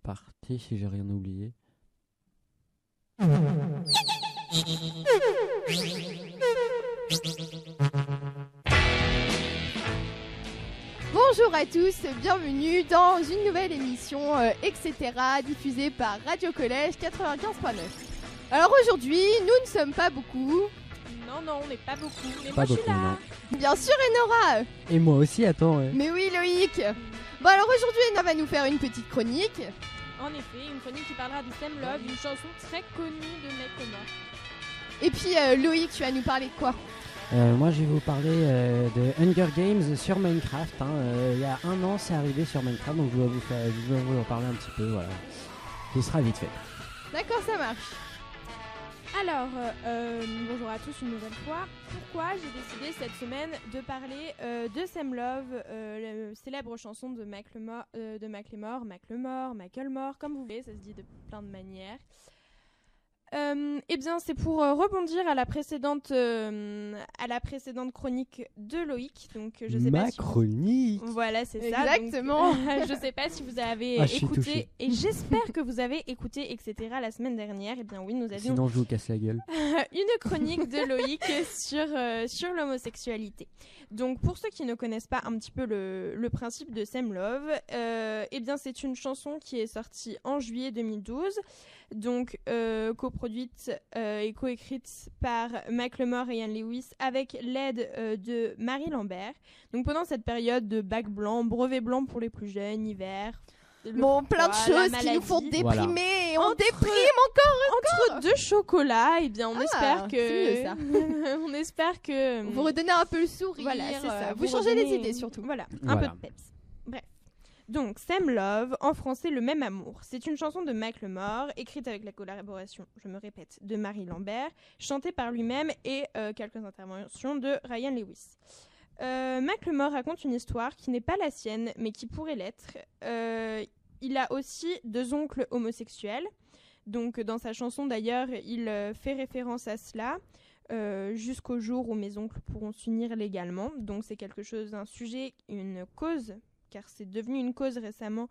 partie si j'ai rien oublié. Bonjour à tous, bienvenue dans une nouvelle émission etc. diffusée par Radio Collège 95.9. Alors aujourd'hui, nous ne sommes pas beaucoup. Non, on n'est pas beaucoup, mais Pas moi je suis beaucoup, là. non. Bien sûr Enora. Et moi aussi, attends. Mais oui Loïc. Bon alors aujourd'hui Enora va nous faire une petite chronique. En effet, une chronique qui parlera de Sam Love, une chanson très connue de Mecoma. Et puis Loïc, tu vas nous parler de quoi? Moi, je vais vous parler de Hunger Games sur Minecraft. Il y a un an, c'est arrivé sur Minecraft, donc je vais vous en parler un petit peu. Voilà. Ce sera vite fait. D'accord, ça marche. Alors, bonjour à tous une nouvelle fois. Pourquoi j'ai décidé cette semaine de parler de Sam Love, la célèbre chanson de Macklemore, Macklemore, comme vous voulez, ça se dit de plein de manières. Eh bien, c'est pour rebondir à la précédente chronique de Loïc. Donc, je sais pas si chronique. voilà, c'est ça. Exactement. Donc, je sais pas si vous avez je suis touché. écouté, et j'espère que vous avez écouté, etc. la semaine dernière. Eh bien, oui, nous avions Sinon, je vous casse la gueule. une chronique de Loïc sur l'homosexualité. Donc, pour ceux qui ne connaissent pas un petit peu le principe de Sam Love, eh bien, c'est une chanson qui est sortie en juillet 2012. Donc coproduite et coécrite par Macklemore et Ian Lewis avec l'aide de Marie Lambert. Donc pendant cette période de bac blanc, brevet blanc pour les plus jeunes, hiver, Bon, plein de choses qui nous font déprimer. Voilà. Et on déprime encore. entre deux chocolats. Eh bien, on espère que c'est mieux, ça. on espère que Vous redonnez un peu le sourire. voilà, c'est ça. Vous changez les idées surtout. Voilà, un Voilà. peu de peps. Bref. Donc, Sam Love, en français, Le Même Amour. C'est une chanson de Macklemore, écrite avec la collaboration, je me répète, de Marie Lambert, chantée par lui-même et quelques interventions de Ryan Lewis. Macklemore raconte une histoire qui n'est pas la sienne, mais qui pourrait l'être. Il a aussi 2 oncles homosexuels. Donc, dans sa chanson, d'ailleurs, il fait référence à cela. Jusqu'au jour où mes oncles pourront s'unir légalement. Donc c'est quelque chose, un sujet, une cause, car c'est devenu une cause récemment,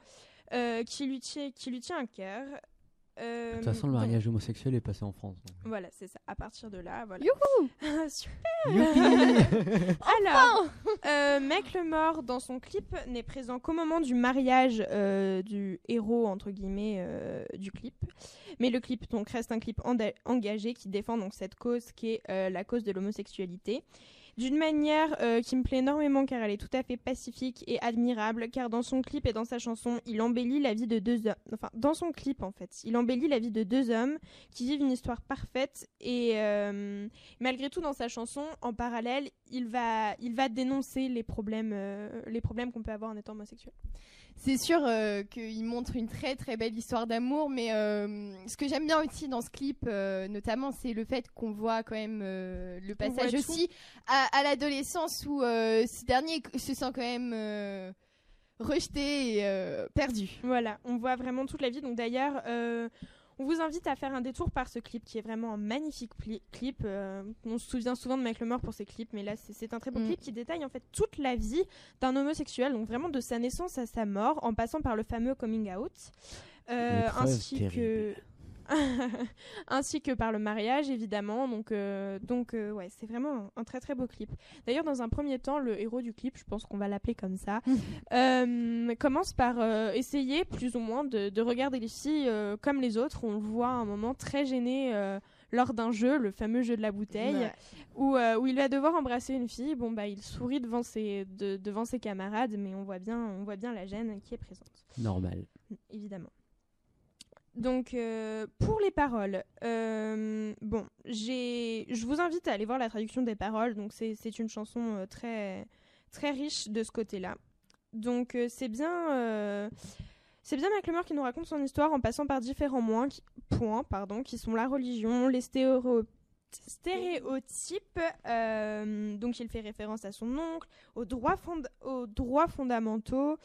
qui lui tient à cœur. De toute façon, le mariage homosexuel est passé en France. Donc. Voilà, c'est ça. À partir de là, voilà. Youhou. Super. Youpi. Alors, Macklemore, dans son clip, n'est présent qu'au moment du mariage du héros, entre guillemets, du clip. Mais le clip donc, reste un clip engagé qui défend donc, cette cause qui est la cause de l'homosexualité. D'une manière qui me plaît énormément car elle est tout à fait pacifique et admirable, car dans son clip et dans sa chanson, il embellit la vie de 2 hommes. Enfin, dans son clip en fait, il embellit la vie de 2 hommes qui vivent une histoire parfaite et malgré tout dans sa chanson, en parallèle, il va dénoncer les problèmes qu'on peut avoir en étant homosexuel. C'est sûr qu'il montre une très très belle histoire d'amour, mais ce que j'aime bien aussi dans ce clip, notamment, c'est le fait qu'on voit quand même le passage aussi à l'adolescence où ce dernier se sent quand même rejeté et perdu. Voilà, on voit vraiment toute la vie. Donc d'ailleurs, on vous invite à faire un détour par ce clip qui est vraiment un magnifique clip. On se souvient souvent de Macklemore pour ses clips, mais là c'est un très beau clip qui détaille en fait toute la vie d'un homosexuel, donc vraiment de sa naissance à sa mort, en passant par le fameux coming out, ainsi que par le mariage évidemment. Donc ouais, c'est vraiment un très très beau clip. D'ailleurs, dans un premier temps, le héros du clip, je pense qu'on va l'appeler comme ça, commence par essayer plus ou moins de regarder les filles comme les autres. On le voit à un moment très gêné lors d'un jeu, le fameux jeu de la bouteille, où il va devoir embrasser une fille. Bon bah il sourit devant ses camarades, mais on voit bien la gêne qui est présente. Normal. Évidemment. Donc, pour les paroles, bon, je vous invite à aller voir la traduction des paroles. Donc, c'est une chanson très, très riche de ce côté-là. Donc, c'est bien Macklemore qui nous raconte son histoire en passant par différents points, qui sont la religion, les stéréotypes. Donc, il fait référence à son oncle, aux droits fondamentaux,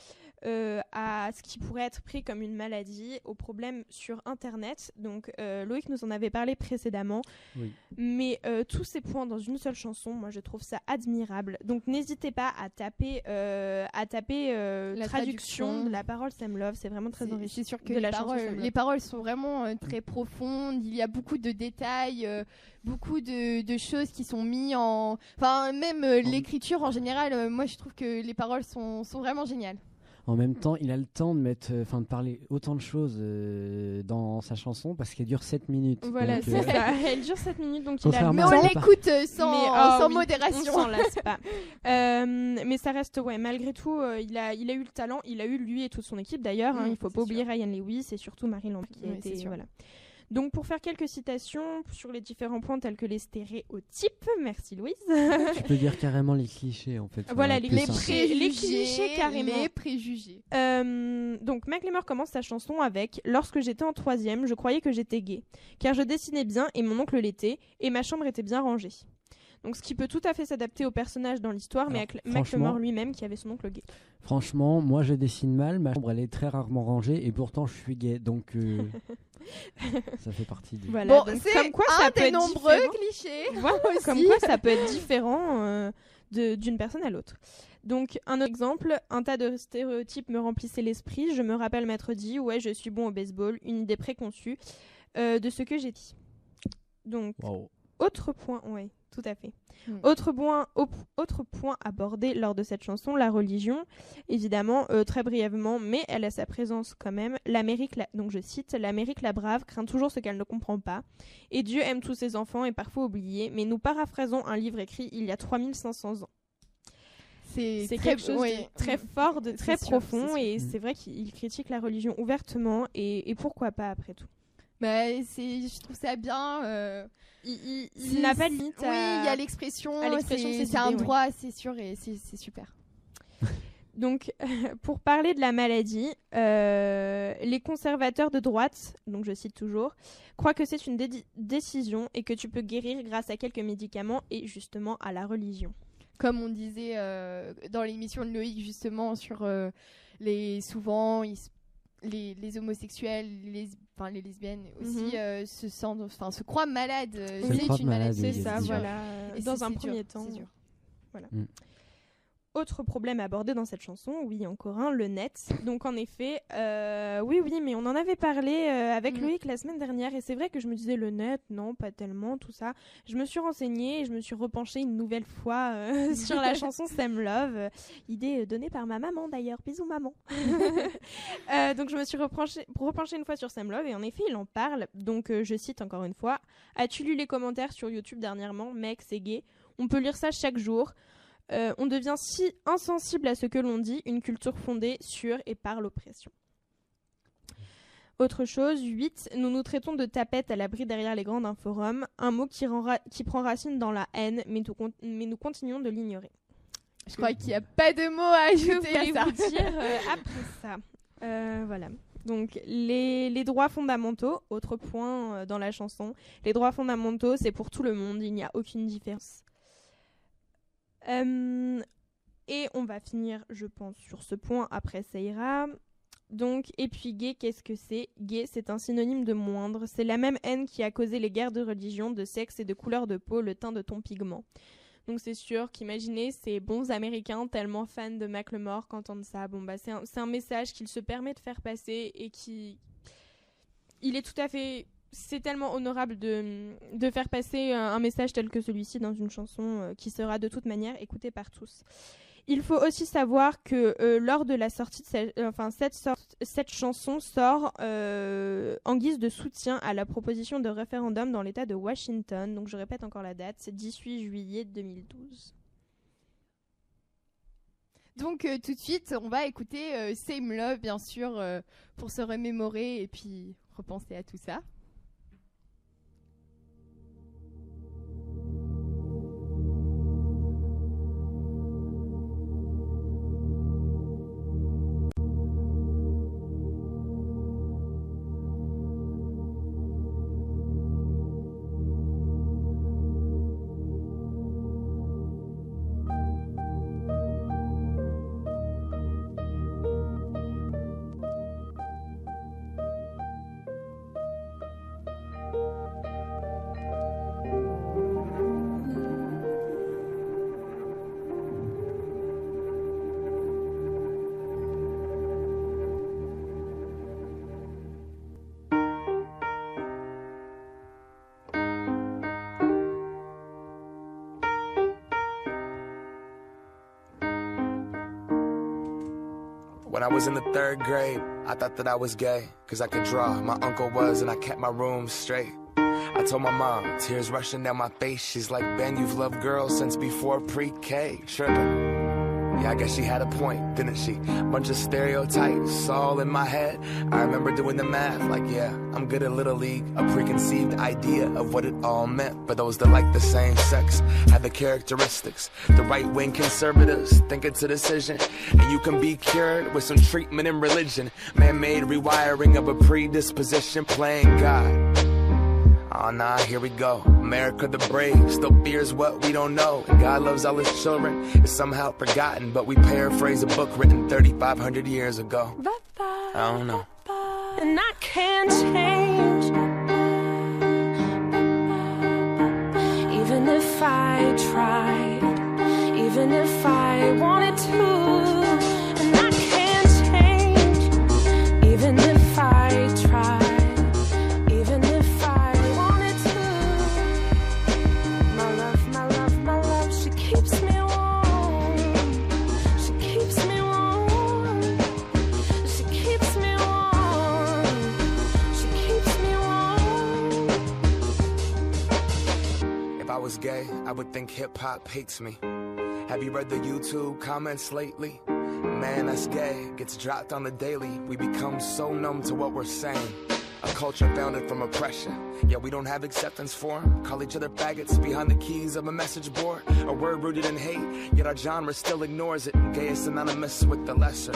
à ce qui pourrait être pris comme une maladie, aux problèmes sur Internet. Donc, Loïc nous en avait parlé précédemment. Oui. Mais tous ces points dans une seule chanson, moi, je trouve ça admirable. Donc, n'hésitez pas à taper la traduction de la parole Same Love. C'est vraiment très enrichissant. C'est sûr que les paroles sont vraiment très profondes. Il y a beaucoup de détails, beaucoup de choses qui sont mises en... Enfin, même l'écriture en général, moi, je trouve que les paroles sont vraiment géniales. En même temps, il a le temps de de parler autant de choses dans sa chanson parce qu'elle dure 7 minutes. Voilà, donc, c'est ça. Elle dure 7 minutes, donc il a le Mais temps. on l'écoute sans modération. On s'en lasse pas. Mais ça reste, malgré tout, il a eu le talent. Il a eu, lui et toute son équipe d'ailleurs. Il faut pas oublier Ryan Lewis et surtout Marie Lambert qui a été... Voilà. Donc, pour faire quelques citations sur les différents points tels que les stéréotypes, merci Louise. Tu peux dire carrément les clichés en fait. Voilà, les clichés carrément. Les préjugés. Donc, Macklemore commence sa chanson avec « Lorsque j'étais en 3e, je croyais que j'étais gay, car je dessinais bien et mon oncle l'était, et ma chambre était bien rangée. » Donc, ce qui peut tout à fait s'adapter au personnage dans l'histoire, mais Macklemore lui-même qui avait son oncle gay. Franchement, moi je dessine mal, ma chambre elle est très rarement rangée et pourtant je suis gay, donc ça fait partie du... Voilà, bon, donc, c'est comme quoi, ça peut des être nombreux différent. clichés. Voilà, comme quoi ça peut être différent d'une personne à l'autre. Donc, un autre exemple, un tas de stéréotypes me remplissaient l'esprit. Je me rappelle m'être dit, ouais, je suis bon au baseball, une idée préconçue de ce que j'ai dit. Donc, autre point, ouais, tout à fait. Autre point abordé lors de cette chanson, la religion, évidemment, très brièvement, mais elle a sa présence quand même. Donc je cite, « L'Amérique la brave craint toujours ce qu'elle ne comprend pas, et Dieu aime tous ses enfants et parfois oubliés, mais nous paraphrasons un livre écrit il y a 3500 ans. » C'est quelque chose de très fort, de très profond, et c'est vrai qu'il critique la religion ouvertement, et pourquoi pas après tout. Bah, je trouve ça bien. Il n'a pas de limite. Oui, il y a l'expression. C'est un droit, c'est sûr, et c'est super. Donc, pour parler de la maladie, les conservateurs de droite, donc je cite toujours, croient que c'est une décision et que tu peux guérir grâce à quelques médicaments et justement à la religion. Comme on disait dans l'émission de Loïc, justement, sur souvent, les homosexuels, les lesbiennes aussi se croient malades. C'est une maladie. C'est ça, voilà. Dans un premier temps. C'est dur. Voilà. Autre problème abordé dans cette chanson, oui, encore un, le net. Donc en effet, oui, mais on en avait parlé avec Loïc la semaine dernière, et c'est vrai que je me disais le net, non, pas tellement, tout ça. Je me suis renseignée et je me suis repenchée une nouvelle fois sur la chanson Same Love, idée donnée par ma maman d'ailleurs, bisous maman. Donc je me suis repenchée une fois sur Same Love, et en effet, il en parle. Donc je cite encore une fois, « As-tu lu les commentaires sur YouTube dernièrement ? Mec, c'est gay. On peut lire ça chaque jour. » On devient si insensible à ce que l'on dit, une culture fondée sur et par l'oppression. Autre chose, 8, nous nous traitons de tapettes à l'abri derrière les grands d'un forum, un mot qui prend racine dans la haine, mais nous continuons de l'ignorer. Je crois qu'il n'y a pas de mots à ajouter à ça. Que voulez-vous dire après ça Voilà. Donc, les droits fondamentaux, autre point dans la chanson, les droits fondamentaux, c'est pour tout le monde, il n'y a aucune différence. Et on va finir, je pense, sur ce point, après ça ira. Donc, et puis gay, qu'est-ce que c'est ? Gay, c'est un synonyme de moindre. C'est la même haine qui a causé les guerres de religion, de sexe et de couleur de peau, le teint de ton pigment. Donc c'est sûr qu'imaginez ces bons Américains tellement fans de Macklemore qu'entendent ça. Bon, bah, c'est un message qu'il se permet de faire passer et il est tout à fait... C'est tellement honorable de faire passer un message tel que celui-ci dans une chanson qui sera de toute manière écoutée par tous. Il faut aussi savoir que lors de la sortie de cette chanson sort en guise de soutien à la proposition de référendum dans l'État de Washington. Donc je répète encore la date, c'est 18 juillet 2012. Donc tout de suite, on va écouter Same Love, bien sûr, pour se remémorer et puis repenser à tout ça. When I was in the 3rd grade, I thought that I was gay, cause I could draw. My uncle was, and I kept my room straight. I told my mom, tears rushing down my face. She's like, Ben, you've loved girls since before pre-K. Trippin'. Yeah, I guess she had a point, didn't she? Bunch of stereotypes all in my head. I remember doing the math, like, yeah, I'm good at Little League. A preconceived idea of what it all meant. For those that like the same sex, have the characteristics. The right-wing conservatives think it's a decision, and you can be cured with some treatment and religion. Man-made rewiring of a predisposition, playing God. Oh nah, here we go. America the brave still fears what we don't know. And God loves all his children. It's somehow forgotten, but we paraphrase a book written 3,500 years ago. I don't know. And I can't change, even if I tried, even if I wanted to. And I can't change, even if I tried. Was gay, I would think hip-hop hates me. Have you read the YouTube comments lately? Man, that's gay, gets dropped on the daily. We become so numb to what we're saying. A culture founded from oppression, yeah, we don't have acceptance for them. Call each other faggots behind the keys of a message board. A word rooted in hate, yet our genre still ignores it. Gay is synonymous with the lesser.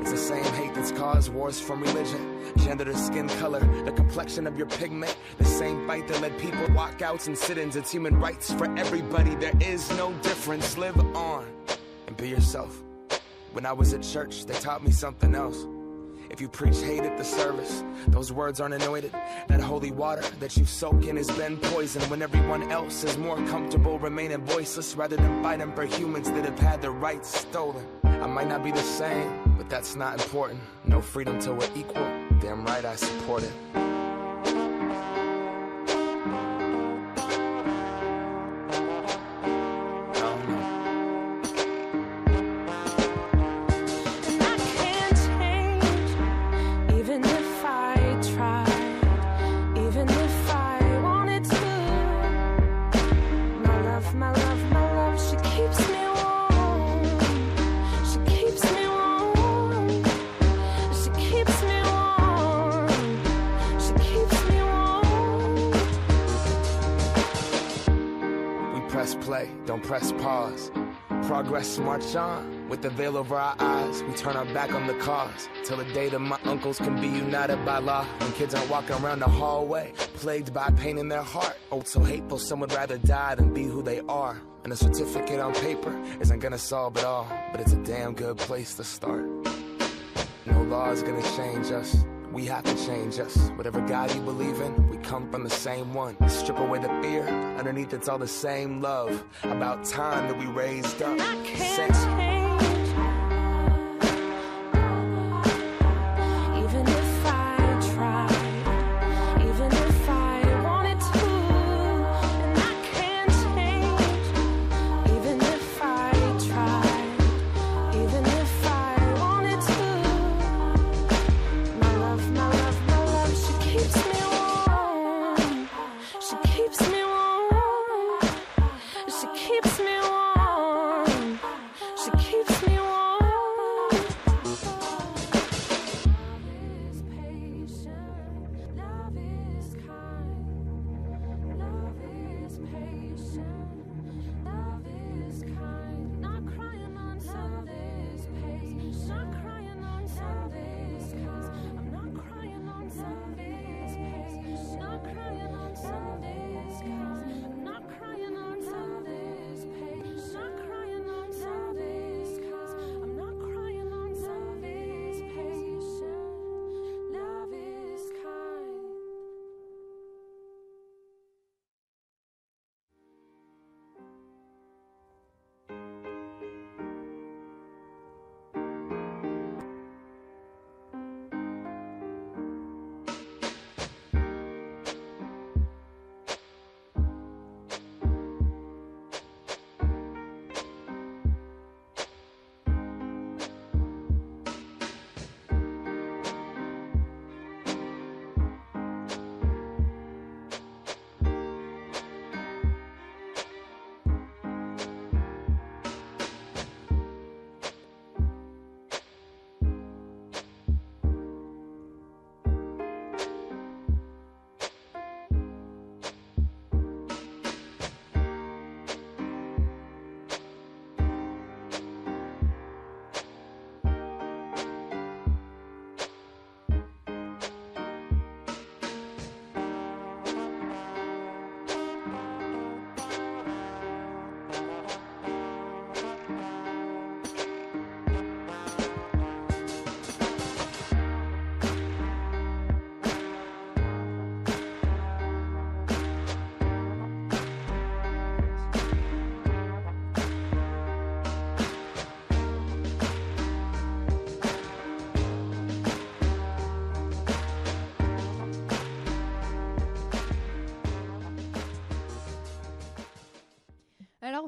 It's the same hate that's caused wars from religion, gender to skin color, the complexion of your pigment. The same fight that led people walkouts and sit-ins. It's human rights for everybody. There is no difference. Live on and be yourself. When I was at church, they taught me something else. If you preach hate at the service, those words aren't anointed. That holy water that you soak in has been poisoned. When everyone else is more comfortable remaining voiceless rather than fighting for humans that have had their rights stolen. I might not be the same, but that's not important. No freedom till we're equal. Damn right I support it. Don't press pause. Progress march on. With the veil over our eyes, we turn our back on the cause. Till the day that my uncles can be united by law. When kids aren't walking around the hallway, plagued by pain in their heart. Oh, so hateful, some would rather die than be who they are. And a certificate on paper isn't gonna solve it all, but it's a damn good place to start. No law is gonna change us. We have to change us. Whatever God you believe in, we come from the same one. Strip away the fear, underneath it's all the same love. About time that we raised up. I can't change, even if I tried, even if I wanted to. And I can't change, even if I tried, even if I wanted to. My love, she keeps me warm. She keeps me warm. She keeps me warm. She keeps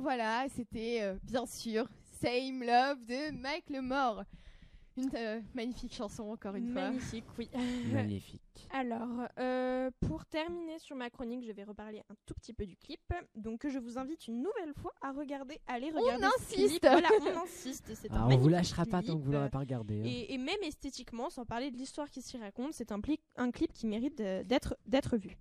voilà, c'était bien sûr Same Love de Mike Lemore. Une magnifique chanson, encore une fois. Magnifique, oui. Magnifique. Alors, pour terminer sur ma chronique, je vais reparler un tout petit peu du clip. Donc, je vous invite une nouvelle fois à regarder, aller regarder ce clip. insiste. Voilà, on insiste. C'est un Alors, on vous magnifique lâchera pas tant que vous clip. l'aurez pas regardé. hein. Et même esthétiquement, sans parler de l'histoire qui s'y raconte, c'est un clip qui mérite d'être vu.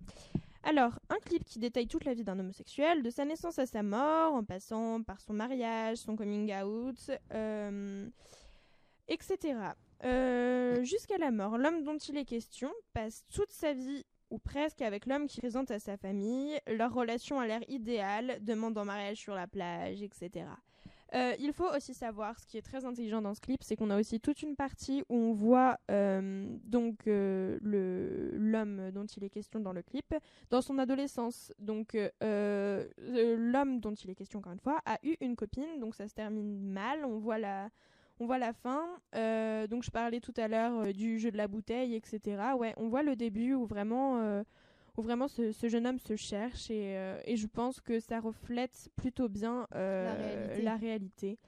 Alors, un clip qui détaille toute la vie d'un homosexuel, de sa naissance à sa mort, en passant par son mariage, son coming out, etc. Jusqu'à la mort, l'homme dont il est question passe toute sa vie, ou presque, avec l'homme qui présente à sa famille. Leur relation a l'air idéale, demande en mariage sur la plage, etc. Il faut aussi savoir, ce qui est très intelligent dans ce clip, c'est qu'on a aussi toute une partie où on voit l'homme dont il est question dans le clip, dans son adolescence. Donc l'homme dont il est question, encore une fois, a eu une copine, donc ça se termine mal, on voit la fin. Donc je parlais tout à l'heure du jeu de la bouteille, etc. Ouais, on voit le début où vraiment ce jeune homme se cherche et je pense que ça reflète plutôt bien la réalité.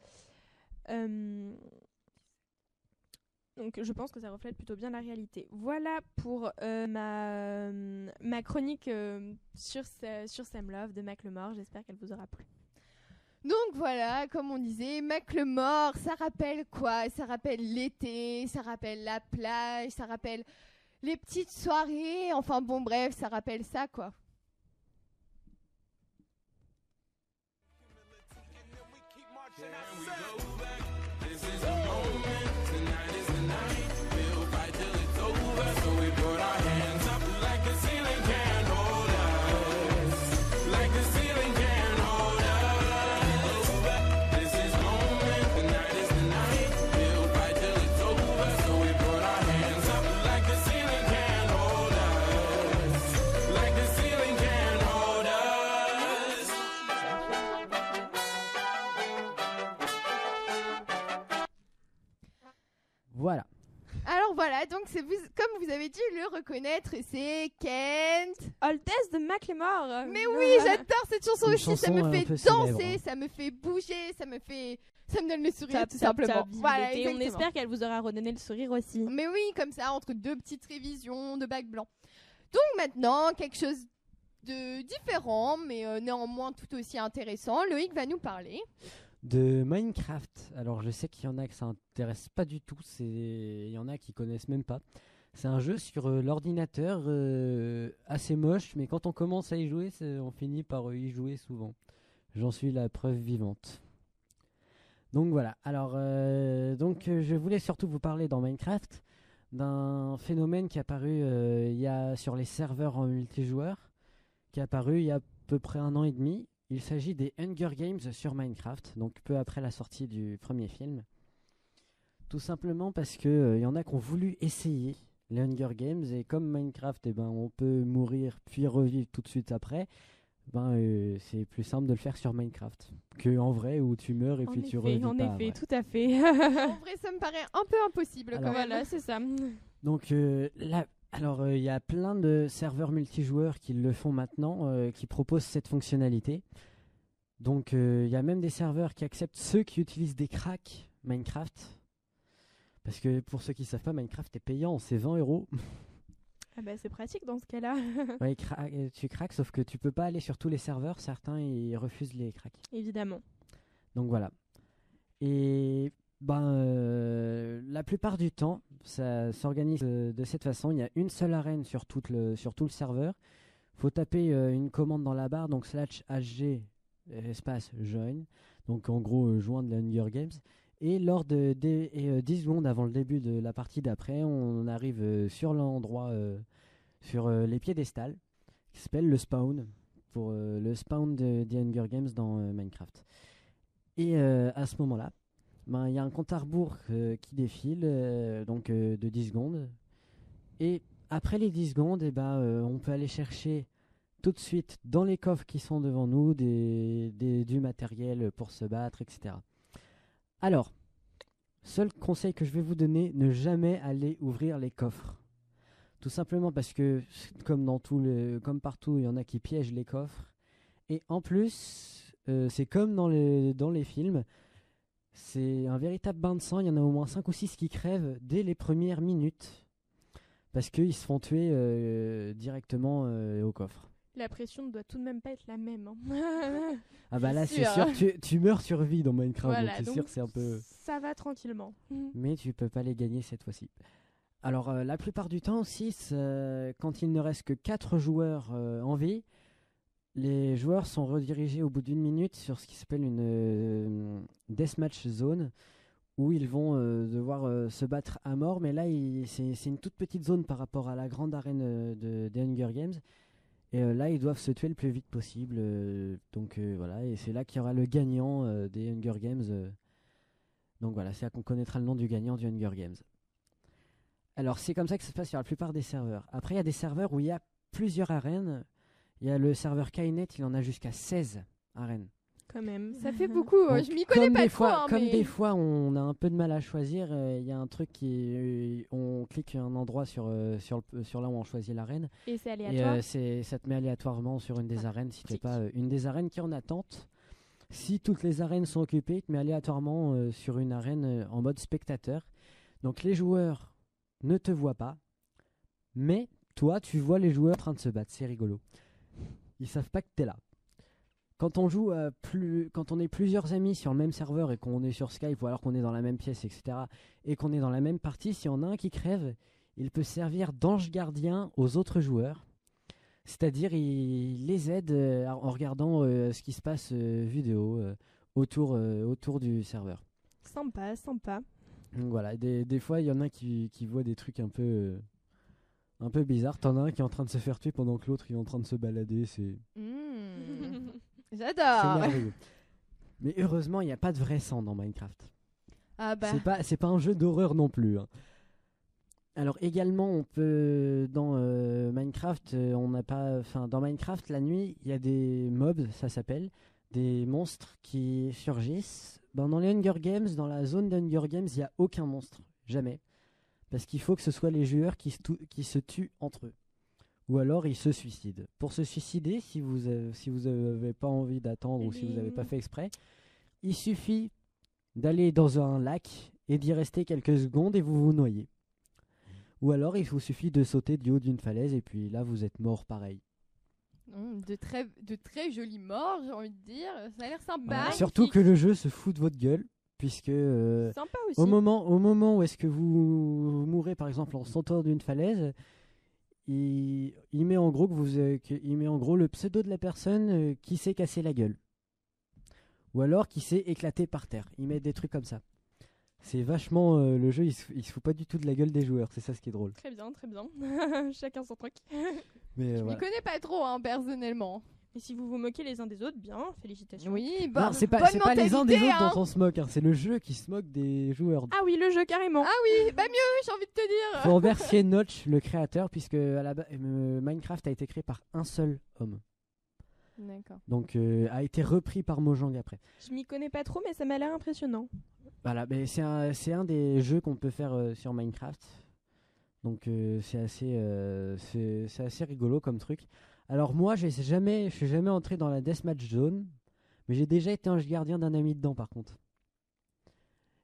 Donc je pense que ça reflète plutôt bien la réalité. Voilà pour ma chronique sur Sam Love de Mac Lemore. J'espère qu'elle vous aura plu. Donc voilà, comme on disait, Mac Lemore, ça rappelle quoi? Ça rappelle l'été, ça rappelle la plage, ça rappelle les petites soirées, enfin bon bref, ça rappelle ça quoi. Voilà. Alors voilà, donc comme vous avez dû le reconnaître, c'est Kent. Altesse de Mac Lemore. Mais oui, j'adore cette chanson Une aussi, ça chanson me un fait peu danser, célèbre, hein. ça me fait bouger, ça me donne le sourire Tap, tout tap, simplement. tap, Voilà, vive l'été. On exactement. espère qu'elle vous aura redonné le sourire aussi. Mais oui, comme ça, entre deux petites révisions de bac blanc. Donc maintenant, quelque chose de différent, mais néanmoins tout aussi intéressant. Loïc va nous parler. De Minecraft. Alors je sais qu'il y en a que ça intéresse pas du tout, il y en a qui connaissent même pas. C'est un jeu sur l'ordinateur assez moche, mais quand on commence à y jouer, on finit par y jouer souvent. J'en suis la preuve vivante. Donc voilà. Alors je voulais surtout vous parler dans Minecraft d'un phénomène qui est apparu sur les serveurs en multijoueur, qui est apparu il y a à peu près 1 an et demi. Il s'agit des Hunger Games sur Minecraft, donc peu après la sortie du premier film. Tout simplement parce que y en a qui ont voulu essayer les Hunger Games, et comme Minecraft, on peut mourir puis revivre tout de suite après, c'est plus simple de le faire sur Minecraft que en vrai où tu meurs et puis tu revis pas. En effet, ouais. tout à fait. En vrai, ça me paraît un peu impossible Alors, quand même. Voilà, c'est ça. Donc il y a plein de serveurs multijoueurs qui le font maintenant, qui proposent cette fonctionnalité. Donc il y a même des serveurs qui acceptent ceux qui utilisent des cracks Minecraft. Parce que pour ceux qui ne savent pas, Minecraft est payant, c'est 20€. Ah bah, c'est pratique dans ce cas-là. Ouais, tu craques, sauf que tu peux pas aller sur tous les serveurs. Certains ils refusent les cracks. Évidemment. Donc voilà. Et la plupart du temps, ça s'organise de cette façon. Il y a une seule arène sur tout le serveur. Faut taper une commande dans la barre, donc /HG espace join. Donc en gros, joindre les Hunger Games. Et lors de 10 secondes avant le début de la partie d'après, on arrive sur l'endroit, sur les piédestals, qui s'appelle le spawn, pour le spawn des Hunger Games dans Minecraft. Et à ce moment-là, il y a un compte à rebours qui défile, de 10 secondes. Et après les 10 secondes, on peut aller chercher tout de suite dans les coffres qui sont devant nous du matériel pour se battre, etc. Alors, seul conseil que je vais vous donner, ne jamais aller ouvrir les coffres. Tout simplement parce que, comme partout, il y en a qui piègent les coffres. Et en plus, c'est comme dans les films. C'est un véritable bain de sang. Il y en a au moins 5 ou 6 qui crèvent dès les premières minutes. Parce qu'ils se font tuer directement au coffre. La pression ne doit tout de même pas être la même. Hein. Ah bah là, c'est sûr. sûr, tu meurs sur vie dans Minecraft. Voilà, donc c'est donc sûr, c'est un peu... Ça va tranquillement. Mais tu peux pas les gagner cette fois-ci. Alors, la plupart du temps aussi, quand il ne reste que 4 joueurs en vie, les joueurs sont redirigés au bout d'une minute sur ce qui s'appelle une deathmatch zone, où ils vont devoir se battre à mort. Mais là, c'est une toute petite zone par rapport à la grande arène des Hunger Games. Et là, ils doivent se tuer le plus vite possible. Donc voilà, et c'est là qu'il y aura le gagnant des Hunger Games. Donc voilà, c'est là qu'on connaîtra le nom du gagnant du Hunger Games. Alors c'est comme ça que ça se passe sur la plupart des serveurs. Après, il y a des serveurs où il y a plusieurs arènes. Il y a le serveur Kainet, il en a jusqu'à 16 arènes. Quand même. Ça fait beaucoup. Donc, Je m'y connais comme pas des trop. fois, hein, comme mais... des fois on a un peu de mal à choisir, il y a un truc qui on clique un endroit sur là où on choisit l'arène Et c'est et aléatoire. ça te met aléatoirement sur une des arènes si tu n'es pratique. pas une des arènes qui est en attente. Si toutes les arènes sont occupées, il te met aléatoirement sur une arène en mode spectateur. Donc les joueurs ne te voient pas, mais toi tu vois les joueurs en train de se battre, c'est rigolo. Ils savent pas que tu es là. Quand on joue quand on est plusieurs amis sur le même serveur et qu'on est sur Skype ou alors qu'on est dans la même pièce, etc., et qu'on est dans la même partie, si on a un qui crève, il peut servir d'ange gardien aux autres joueurs. C'est-à-dire, il les aide en regardant ce qui se passe vidéo autour du serveur. Sympa, sympa. Donc voilà, des fois, il y en a qui voient des trucs un peu bizarres. T'en as un qui est en train de se faire tuer pendant que l'autre il est en train de se balader. C'est J'adore. merveilleux. Mais heureusement, il n'y a pas de vrai sang dans Minecraft. Ah bah. C'est pas un jeu d'horreur non plus. Hein. Alors également, on peut dans Minecraft, dans Minecraft la nuit, il y a des mobs, ça s'appelle, des monstres qui surgissent. Dans les Hunger Games, dans la zone d'Hunger Games, il n'y a aucun monstre, jamais, parce qu'il faut que ce soit les joueurs qui se tuent entre eux, ou alors ils se suicident. Pour se suicider, si vous avez pas envie d'attendre ou si vous n'avez pas fait exprès, il suffit d'aller dans un lac et d'y rester quelques secondes et vous vous noyez. Ou alors il vous suffit de sauter du haut d'une falaise et puis là vous êtes mort pareil. De très jolies morts, j'ai envie de dire. Ça a l'air sympa. Voilà. Surtout que le jeu se fout de votre gueule puisque Sympa aussi. au moment où est-ce que vous mourrez par exemple en sautant d'une falaise, il met en gros le pseudo de la personne qui s'est cassé la gueule. Ou alors qui s'est éclaté par terre. Il met des trucs comme ça. C'est vachement le jeu, il se fout pas du tout de la gueule des joueurs, c'est ça ce qui est drôle. Très bien, très bien. Chacun son truc. Mais Je m'y connais pas trop, hein, personnellement. Et si vous vous moquez les uns des autres, bien, félicitations. Oui, non, c'est pas les uns des autres dont on se moque, hein, c'est le jeu qui se moque des joueurs. Ah oui, le jeu carrément. Ah oui, bah mieux, j'ai envie de te dire. Faut remercier Notch, le créateur, puisque Minecraft a été créé par un seul homme. D'accord. Donc a été repris par Mojang après. Je m'y connais pas trop, mais ça m'a l'air impressionnant. Voilà, mais c'est un des jeux qu'on peut faire sur Minecraft. Donc c'est assez rigolo comme truc. Alors moi, je suis jamais entré dans la Deathmatch Zone, mais j'ai déjà été ange gardien d'un ami dedans par contre.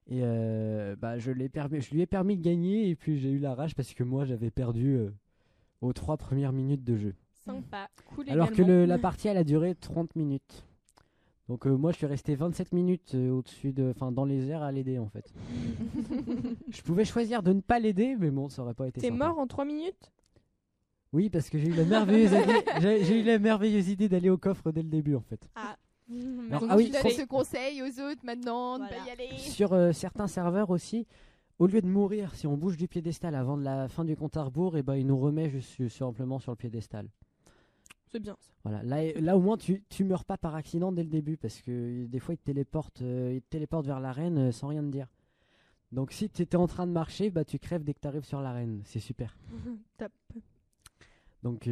Et je lui ai permis de gagner et puis j'ai eu la rage parce que moi j'avais perdu aux 3 premières minutes de jeu. Sympa, cool Alors que également. la partie elle a duré 30 minutes. Donc moi je suis resté 27 minutes dans les airs à l'aider en fait. Je pouvais choisir de ne pas l'aider, mais bon, ça aurait pas été T'es sympa. mort en 3 minutes? Oui, parce que j'ai eu la merveilleuse idée d'aller au coffre dès le début en fait. Ah. Alors, Donc ah oui, tu donnes faut- ce conseil aux autres maintenant de Voilà. pas y aller. Sur certains serveurs aussi, au lieu de mourir, si on bouge du piédestal avant de la fin du compte à rebours, il nous remet juste simplement sur le piédestal. C'est bien ça. Voilà, là au moins tu meurs pas par accident dès le début parce que des fois il te téléporte vers l'arène sans rien te dire. Donc si tu étais en train de marcher, tu crèves dès que tu arrives sur l'arène, c'est super. Top. Donc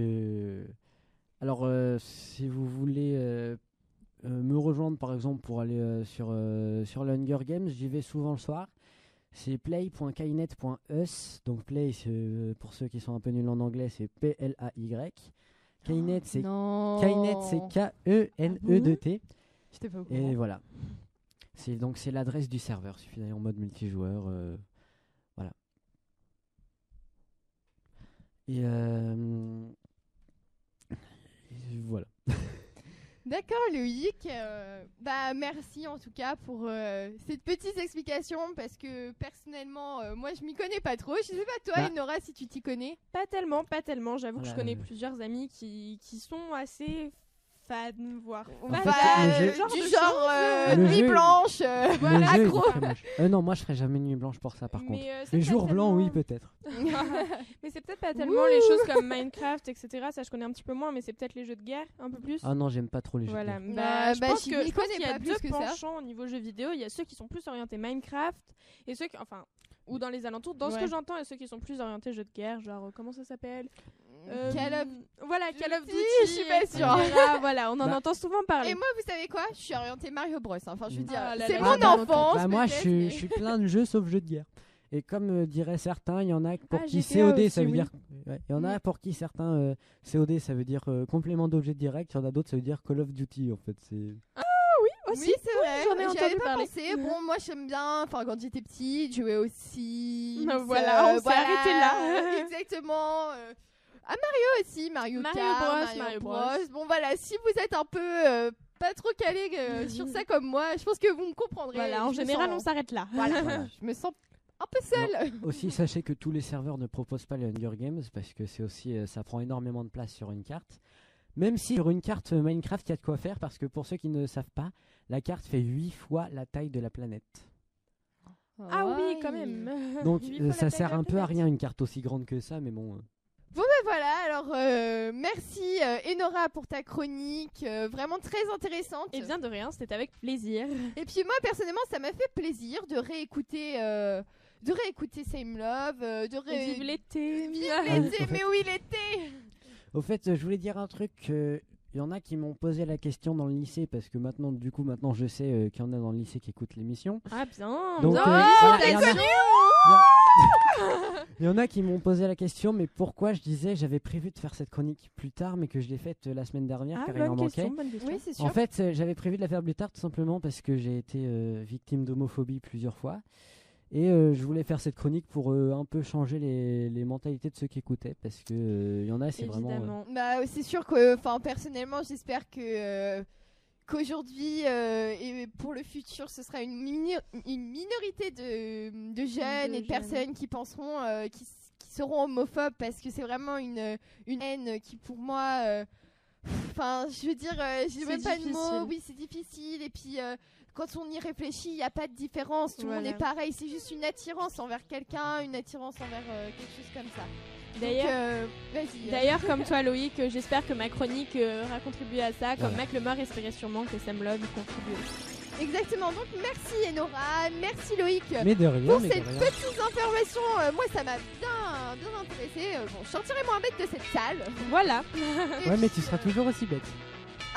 alors si vous voulez me rejoindre par exemple pour aller sur le Hunger Games, j'y vais souvent le soir. C'est play.kainet.us. Donc play pour ceux qui sont un peu nuls en anglais, c'est Play. Kainet, c'est Non. Kainet, c'est Kenet. J'étais pas au courant. Et voilà. C'est l'adresse du serveur. Il suffit d'aller en mode multijoueur. Voilà. Et voilà. D'accord, Loïc. Merci en tout cas pour cette petite explication parce que personnellement, moi je m'y connais pas trop. Je sais pas toi, Enora, si tu t'y connais. Pas tellement. J'avoue que je Voilà. connais plusieurs amis qui sont assez fans, voire fait, fans, le jeu- ce genre de choses. Le Nuit jeu- blanche. Voilà, Le jeu, il est accro. très moche. Non, moi je ferai jamais nuit blanche pour ça par contre. Mais, c'est Les peut-être jours blancs, oui, tellement- peut-être. Mais c'est peut-être pas tellement les choses comme Minecraft, etc. Ça, je connais un petit peu moins, mais c'est peut-être les jeux de guerre un peu plus. Ah non, j'aime pas trop les jeux. Voilà. de guerre. Je Bah, pense je que m'y je pense connais qu'il y a pas deux plus que ça. penchants au niveau jeux vidéo. Il y a ceux qui sont plus orientés Minecraft et ceux qui, ou dans les alentours. Dans ce Ouais. que j'entends, il y a ceux qui sont plus orientés jeux de guerre, genre comment ça s'appelle Call of Voilà, Call of Duty, Duty. je suis pas etc. sûre. Voilà, on en Bah. entend souvent parler. Et moi, vous savez quoi? Je suis orientée Mario Bros. Enfin, je veux dire, Ah là c'est là, mon bah, enfance. Bah, moi, je peut-être, suis, mais- je suis plein de jeux sauf jeux de guerre. Et comme diraient certains, il y en a pour Ah, qui GTA COD ça aussi, veut oui. dire. Ouais, il y en a pour qui certains COD ça veut dire complément d'objet direct, il y en a d'autres ça veut dire Call of Duty en fait. C'est Aussi. Oui, c'est vrai. j'en ai J'y entendu avais pas parler. pensé. Bon, moi, j'aime bien. Enfin, quand j'étais petite, je jouais aussi. Voilà, on s'est arrêté là. Exactement. À Mario aussi, Mario Mario Kart, Bros, Bros. Mario Bon, voilà, si vous êtes un peu pas trop calé sur ça comme moi, je pense que vous me comprendrez. Voilà, en Je me général, sens- on s'arrête là. Voilà, Voilà. je me sens un peu seule. Aussi, sachez que tous les serveurs ne proposent pas les Hunger Games parce que c'est aussi ça prend énormément de place sur une carte. Même si sur une carte Minecraft, il y a de quoi faire parce que pour ceux qui ne savent pas, la carte fait 8 fois la taille de la planète. Ah oui, quand même. Donc 8 fois la ça taille sert de la un peu à planète. rien une carte aussi grande que ça, mais bon. Voilà, alors merci Enora pour ta chronique, vraiment très intéressante. Et bien de rien, c'était avec plaisir. Et puis moi personnellement, ça m'a fait plaisir de réécouter Same Love, Vive l'été. Vive Ah, l'été, en fait- mais oui l'été. Au fait, je voulais dire un truc. Il y en a qui m'ont posé la question dans le lycée parce que maintenant je sais qu'il y en a dans le lycée qui écoutent l'émission. Ah bien. Donc, bien. voilà, t'as il y en a- connu il y en a qui m'ont posé la question, mais pourquoi je disais j'avais prévu de faire cette chronique plus tard, mais que je l'ai faite la semaine dernière Ah, car il en bonne manquait. question, bonne question. Oui, c'est sûr. En fait, j'avais prévu de la faire plus tard tout simplement parce que j'ai été victime d'homophobie plusieurs fois. Et je voulais faire cette chronique pour un peu changer les mentalités de ceux qui écoutaient parce que il y en a, c'est vraiment. Évidemment. Bah, c'est sûr que, enfin, personnellement, j'espère que qu'aujourd'hui et pour le futur, ce sera une minorité de jeunes et de jeunes. personnes qui penseront, qui seront homophobes parce que c'est vraiment une haine qui, pour moi, enfin, je veux dire, j'ai C'est même pas de difficile. mots. Oui, c'est difficile. Et puis, quand on y réfléchit, il n'y a pas de différence. Tout le monde Voilà. est pareil. C'est juste une attirance envers quelqu'un, une attirance envers quelque chose comme ça. D'ailleurs, Vas-y. D'ailleurs, comme toi, Loïc, j'espère que ma chronique aura contribué à ça. Comme Voilà. Mac Lemore, espérait sûrement que Sam Love y contribue aussi. Exactement. Donc, merci Enora, merci Loïc. Mais de rien, Pour mais de cette rien. petite information, moi ça m'a bien intéressé. Bon, je sortirai moins bête de cette salle. Voilà. Ouais, mais tu seras toujours aussi bête.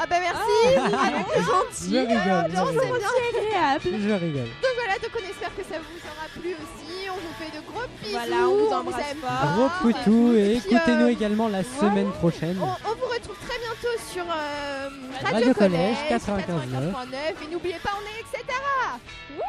Ah bah merci, c'est gentil. Je rigole, Non, je c'est rigole. bien. Agréable. Je rigole. Donc voilà, donc on espère que ça vous aura plu aussi. On vous fait de gros bisous. Voilà, on vous embrasse aime fort. Gros coutou et Et puis, écoutez-nous également la semaine prochaine. On vous retrouve très bientôt sur Radio Collège 95.9. 95.9. Et n'oubliez pas, on est etc. Wouh